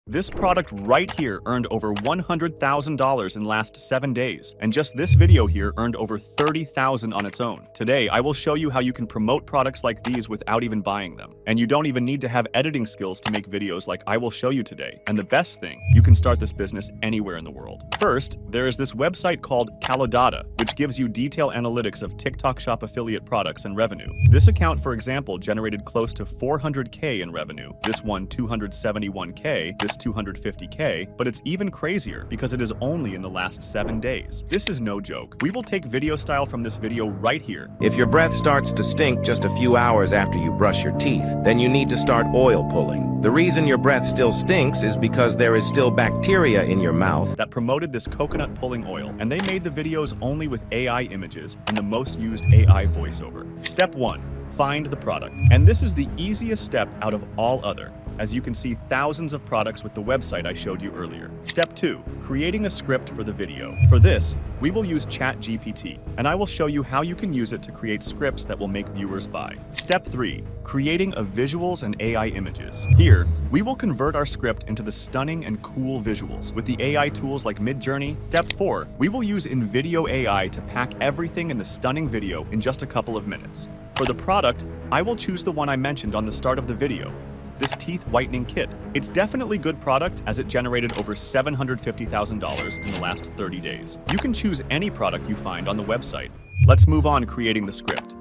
This product right here earned over $100,000 in last 7 days, and just this video here earned over $30,000 on its own. Today, I will show you how you can promote products like these without even buying them. And you don't even need to have editing skills to make videos like I will show you today. And the best thing, you can start this business anywhere in the world. First, there is this website called Calidata, which gives you detailed analytics of TikTok Shop affiliate products and revenue. This account, for example, generated close to $400K in revenue. This one $271K, this $250K, but it's even crazier because it is only in the last 7 days. This is no joke. We will take video style from this video right here. If your breath starts to stink just a few hours after you brush your teeth, then you need to start oil pulling. The reason your breath still stinks is because there is still bacteria in your mouth that promoted this coconut pulling oil, and they made the videos only with AI images and the most used AI voiceover. Step 1. Find the product. And this is the easiest step out of all other, as you can see thousands of products with the website I showed you earlier. Step 2. Creating a script for the video. For this, we will use ChatGPT, and I will show you how you can use it to create scripts that will make viewers buy. Step 3. Creating a visuals and AI images. Here, we will convert our script into the stunning and cool visuals with the AI tools like Midjourney. Step 4. We will use InVideo AI to pack everything in the stunning video in just a couple of minutes. For the product, I will choose the one I mentioned on the start of the video, this teeth whitening kit. It's definitely good product as it generated over $750,000 in the last 30 days. You can choose any product you find on the website. Let's move on creating the script.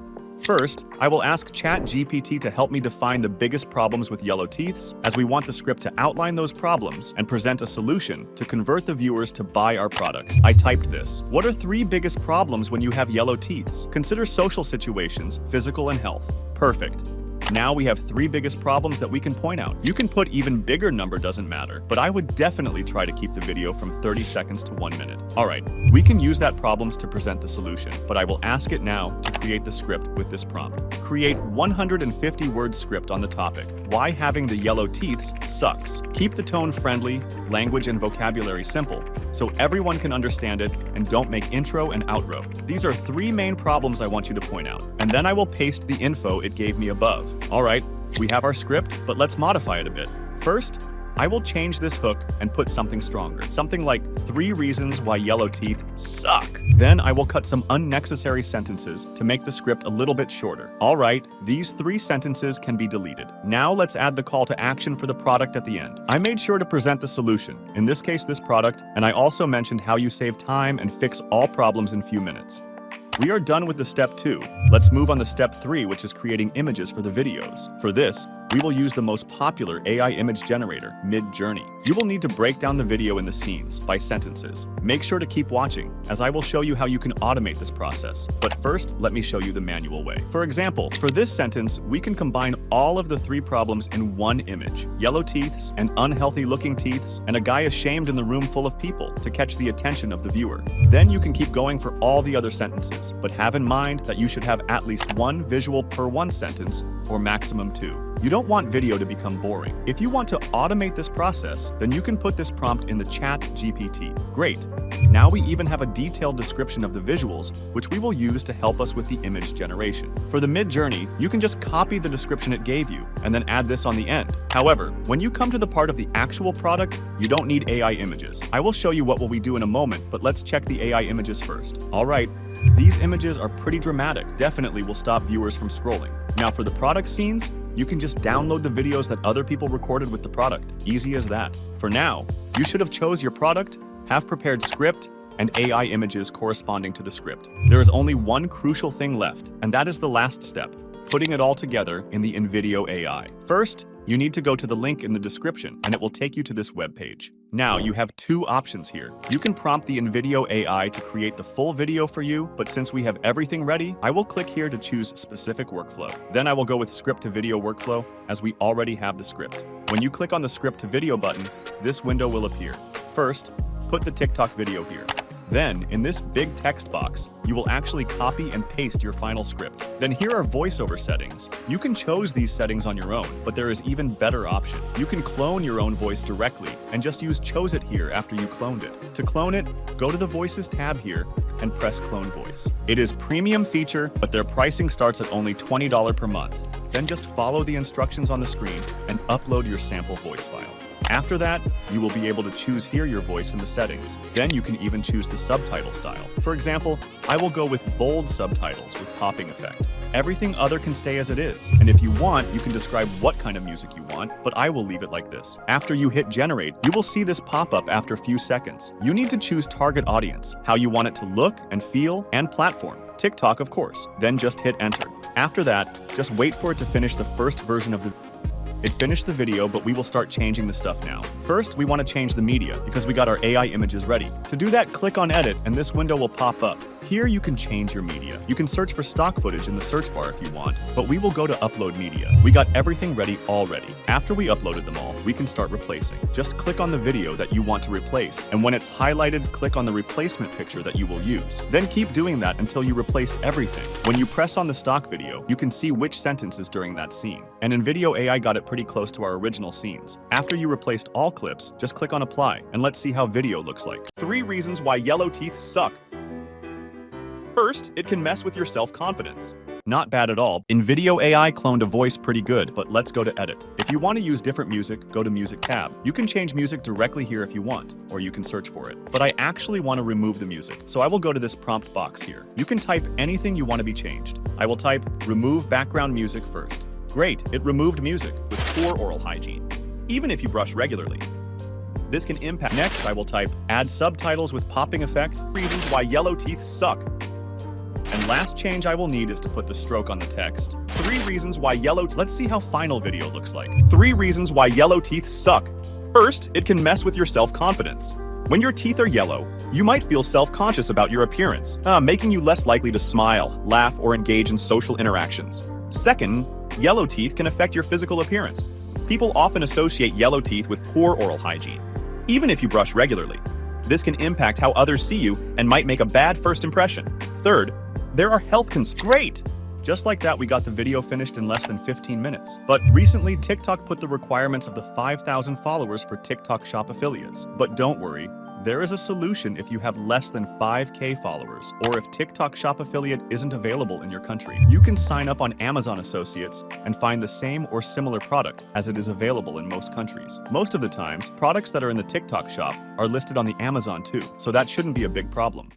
First, I will ask ChatGPT to help me define the biggest problems with yellow teeths, as we want the script to outline those problems and present a solution to convert the viewers to buy our product. I typed this. What are 3 biggest problems when you have yellow teeths? Consider social situations, physical and health. Perfect. Now we have 3 biggest problems that we can point out. You can put even bigger number, doesn't matter, but I would definitely try to keep the video from 30 seconds to 1 minute. Alright, we can use that problems to present the solution, but I will ask it now to create the script with this prompt. Create 150-word script on the topic. Why having the yellow teeths sucks. Keep the tone friendly, language and vocabulary simple, so everyone can understand it, and don't make intro and outro. These are 3 main problems I want you to point out, and then I will paste the info it gave me above. Alright, we have our script, but let's modify it a bit. First, I will change this hook and put something stronger. Something like 3 reasons why yellow teeth suck. Then I will cut some unnecessary sentences to make the script a little bit shorter. Alright, these 3 sentences can be deleted. Now let's add the call to action for the product at the end. I made sure to present the solution, in this case this product, and I also mentioned how you save time and fix all problems in few minutes. We are done with the step 2. Let's move on to step 3, which is creating images for the videos. For this, we will use the most popular AI image generator, Midjourney. You will need to break down the video in the scenes by sentences. Make sure to keep watching, as I will show you how you can automate this process. But first, let me show you the manual way. For example, for this sentence, we can combine all of the 3 problems in one image. Yellow teeths, and unhealthy looking teeths, and a guy ashamed in the room full of people to catch the attention of the viewer. Then you can keep going for all the other sentences, but have in mind that you should have at least 1 visual per 1 sentence, or maximum 2. You don't want video to become boring. If you want to automate this process, then you can put this prompt in the ChatGPT. Great. Now we even have a detailed description of the visuals, which we will use to help us with the image generation. For the Midjourney, you can just copy the description it gave you, and then add this on the end. However, when you come to the part of the actual product, you don't need AI images. I will show you what will we do in a moment, but let's check the AI images first. Alright, these images are pretty dramatic. Definitely will stop viewers from scrolling. Now for the product scenes, you can just download the videos that other people recorded with the product. Easy as that. For now, you should have chose your product, have prepared script, and AI images corresponding to the script. There is only one crucial thing left, and that is the last step, putting it all together in the InVideo AI. First, you need to go to the link in the description, and it will take you to this web page. Now, you have 2 options here. You can prompt the InVideo AI to create the full video for you, but since we have everything ready, I will click here to choose specific workflow. Then I will go with script to video workflow, as we already have the script. When you click on the script to video button, this window will appear. First, put the TikTok video here. Then, in this big text box, you will actually copy and paste your final script. Then here are voiceover settings. You can choose these settings on your own, but there is even better option. You can clone your own voice directly and just use Chose It here after you cloned it. To clone it, go to the Voices tab here and press Clone Voice. It is premium feature, but their pricing starts at only $20 per month. Then just follow the instructions on the screen and upload your sample voice file. After that, you will be able to choose Hear Your Voice in the settings. Then you can even choose the subtitle style. For example, I will go with bold subtitles with popping effect. Everything other can stay as it is. And if you want, you can describe what kind of music you want, but I will leave it like this. After you hit generate, you will see this pop up after a few seconds. You need to choose target audience, how you want it to look and feel, and platform. TikTok, of course. Then just hit enter. After that, just wait for it to finish the first version of the It finished the video, but we will start changing the stuff now. First, we want to change the media because we got our AI images ready. To do that, click on edit and this window will pop up. Here you can change your media. You can search for stock footage in the search bar if you want, but we will go to upload media. We got everything ready already. After we uploaded them all, we can start replacing. Just click on the video that you want to replace, and when it's highlighted, click on the replacement picture that you will use. Then keep doing that until you replaced everything. When you press on the stock video, you can see which sentence is during that scene. And InVideo AI got it pretty close to our original scenes. After you replaced all clips, just click on apply, and let's see how video looks like. 3 reasons why yellow teeth suck. First, it can mess with your self-confidence. Not bad at all. InVideo AI cloned a voice pretty good, but let's go to edit. If you want to use different music, go to Music tab. You can change music directly here if you want, or you can search for it. But I actually want to remove the music, so I will go to this prompt box here. You can type anything you want to be changed. I will type remove background music first. Great, it removed music with poor oral hygiene, even if you brush regularly. This can impact. Next, I will type add subtitles with popping effect, reasons why yellow teeth suck. And last change I will need is to put the stroke on the text. 3 reasons why let's see how final video looks like. 3 reasons why yellow teeth suck. First, it can mess with your self-confidence. When your teeth are yellow, you might feel self-conscious about your appearance, making you less likely to smile, laugh, or engage in social interactions. Second, yellow teeth can affect your physical appearance. People often associate yellow teeth with poor oral hygiene, even if you brush regularly. This can impact how others see you and might make a bad first impression. Third, there are health concerns. Great! Just like that, we got the video finished in less than 15 minutes. But recently, TikTok put the requirements of the 5,000 followers for TikTok Shop affiliates. But don't worry, there is a solution if you have less than 5K followers, or if TikTok Shop affiliate isn't available in your country. You can sign up on Amazon Associates and find the same or similar product as it is available in most countries. Most of the times, products that are in the TikTok Shop are listed on the Amazon too, so that shouldn't be a big problem.